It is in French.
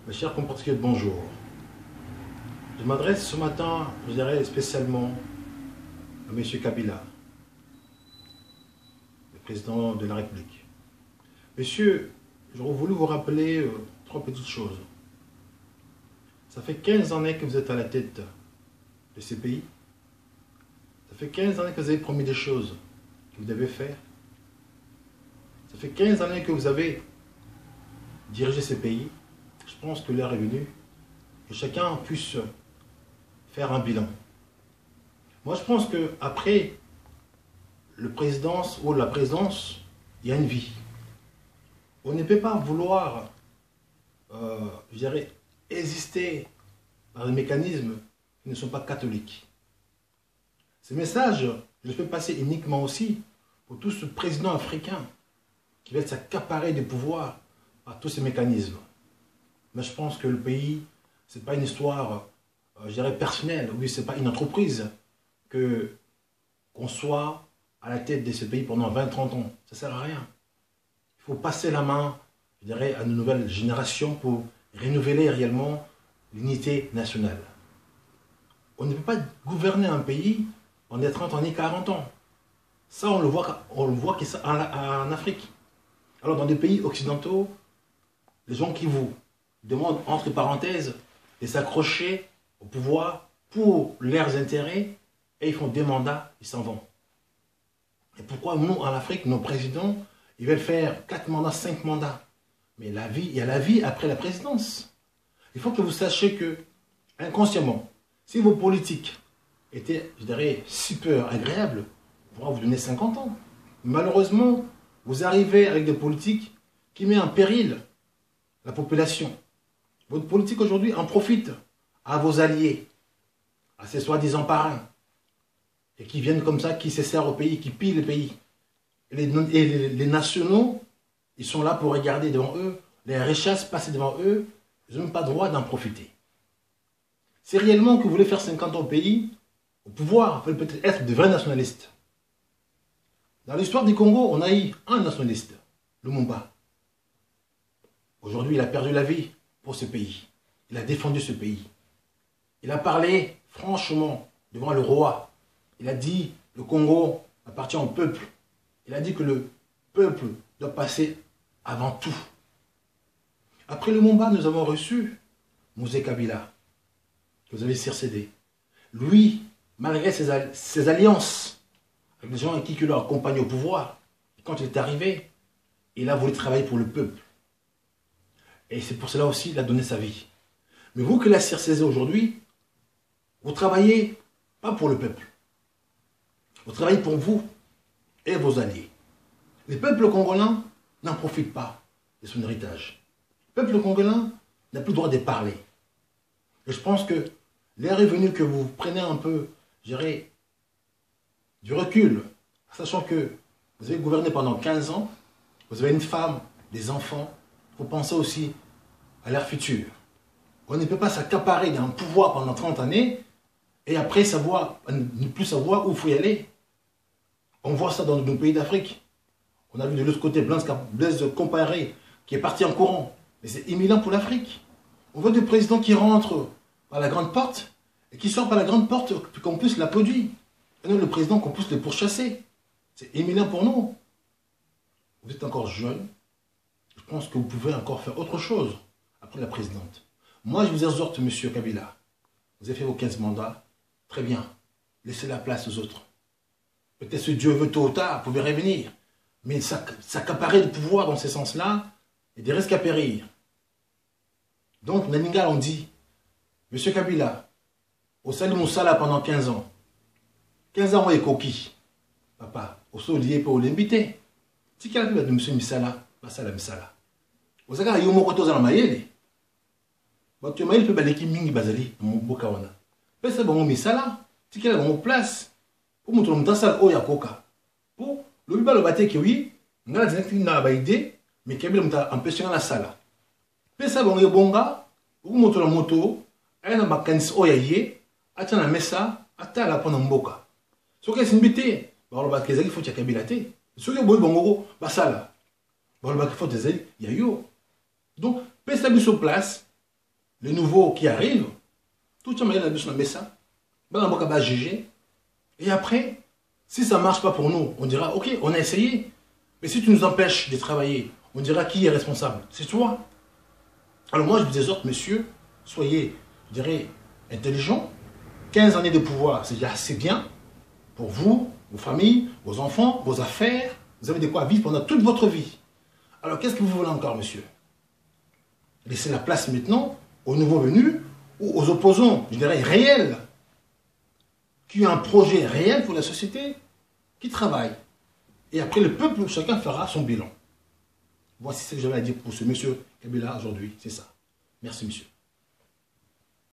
Mes chers compatriotes, bonjour. Je m'adresse ce matin, je dirais spécialement à M. Kabila, le président de la République. Monsieur, j'aurais voulu vous rappeler trois petites choses. Ça fait 15 années que vous êtes à la tête de ces pays. Ça fait 15 années que vous avez promis des choses que vous devez faire. Ça fait 15 années que vous avez dirigé ces pays. Je pense que l'heure est venue que chacun puisse faire un bilan. Moi, je pense qu'après le présidence ou la présidence, il y a une vie. On ne peut pas vouloir, je dirais, exister par des mécanismes qui ne sont pas catholiques. Ces messages, je les fais passer uniquement aussi pour tout ce président africain qui va s'accaparer du pouvoir par tous ces mécanismes. Mais je pense que le pays, ce n'est pas une histoire, je dirais, personnelle, oui, ce n'est pas une entreprise qu'on soit à la tête de ce pays pendant 20-30 ans. Ça ne sert à rien. Il faut passer la main, je dirais, à une nouvelle génération pour renouveler réellement l'unité nationale. On ne peut pas gouverner un pays en 30 ans ni 40 ans. Ça, on le voit en Afrique. Alors, dans des pays occidentaux, les gens qui vous demandent, entre parenthèses, de s'accrocher au pouvoir pour leurs intérêts, et ils font des mandats, ils s'en vont. Et pourquoi nous, en Afrique, nos présidents, ils veulent faire 4 mandats, 5 mandats? Mais la vie, il y a la vie après la présidence. Il faut que vous sachiez que, inconsciemment, si vos politiques étaient, je dirais, super agréables, on pourra vous donner 50 ans. Malheureusement, vous arrivez avec des politiques qui mettent en péril la population. Votre politique aujourd'hui en profite à vos alliés, à ces soi-disant parrains, et qui viennent comme ça, qui se servent au pays, qui pillent le pays. Et les nationaux, ils sont là pour regarder devant eux, les richesses passer devant eux, ils n'ont même pas le droit d'en profiter. C'est réellement que vous voulez faire 50 ans au pays, au pouvoir, vous pouvez peut-être être de vrais nationalistes. Dans l'histoire du Congo, on a eu un nationaliste, Lumumba. Aujourd'hui, il a perdu la vie pour ce pays. Il a défendu ce pays. Il a parlé franchement devant le roi. Il a dit le Congo appartient au peuple. Il a dit que le peuple doit passer avant tout. Après Lumumba, nous avons reçu Mosé Kabila, que vous avez succédé. Lui, malgré ses alliances avec les gens qui l'ont accompagné au pouvoir, quand il est arrivé, il a voulu travailler pour le peuple. Et c'est pour cela aussi qu'il a donné sa vie. Mais vous qui la CRCZ aujourd'hui, vous travaillez pas pour le peuple. Vous travaillez pour vous et vos alliés. Le peuple congolais n'en profite pas de son héritage. Le peuple congolais n'a plus le droit de parler. Et je pense que l'heure est venue que vous preniez un peu, je dirais, du recul, sachant que vous avez gouverné pendant 15 ans, vous avez une femme, des enfants, il faut penser aussi à l'ère future. On ne peut pas s'accaparer d'un pouvoir pendant 30 années et après ne plus savoir où il faut y aller. On voit ça dans nos pays d'Afrique. On a vu de l'autre côté Blaise Compaoré qui est parti en courant. Mais c'est imminent pour l'Afrique. On voit des présidents qui rentrent par la grande porte et qui sortent par la grande porte qu'on puisse l'applaudir. Et non le président qu'on puisse le pourchasser. C'est imminent pour nous. Vous êtes encore jeune. Je pense que vous pouvez encore faire autre chose après la présidente. Moi, je vous exhorte, monsieur Kabila. Vous avez fait vos 15 mandats. Très bien. Laissez la place aux autres. Peut-être si Dieu veut tôt ou tard, vous pouvez revenir. Mais s'accaparer le pouvoir dans ce sens-là, il y a des risques à périr. Donc, Naninga, on dit, monsieur Kabila, au Salut Moussala pendant 15 ans. 15 ans, on est coquille. Papa, au sol lié pour l'inviter. Si quelqu'un a dit, monsieur Missala, Basala Missala. Vous savez, il y a un mot dans la maïle. Tu as maïle peut baleki mingi bazali, mon boka wana. Pesa bon Missala, si quelqu'un a une place, pour montrer mon tassal oya koka. Pour le bibalo bate ki oui, ngala zinaki na baide, mais Kabila mta empêcher la sala. Pesa bon yebonga, pour montrer la moto, ayana bakanis oya ye, ata na mesa, ata la pona mboka. Soki simbité, ba lo bakezaki faut tia Kabila te. Soki boy bongo basala. Ba lo bakefo tezeli ya yo. Donc, pesa biso place, le nouveau qui arrive, tout ça, mais ça, on va juger. Et après, si ça ne marche pas pour nous, on dira, ok, on a essayé. Mais si tu nous empêches de travailler, on dira qui est responsable. C'est toi. Alors moi, je vous exhorte, monsieur, soyez, je dirais, intelligents. 15 années de pouvoir, c'est déjà assez bien pour vous, vos familles, vos enfants, vos affaires. Vous avez de quoi vivre pendant toute votre vie. Alors, qu'est-ce que vous voulez encore, monsieur? Laissez la place maintenant aux nouveaux venus ou aux opposants, je dirais, réels, qui ont un projet réel pour la société, qui travaillent. Et après, le peuple, chacun fera son bilan. Voici ce que j'avais à dire pour ce monsieur Kabila aujourd'hui. C'est ça. Merci, monsieur.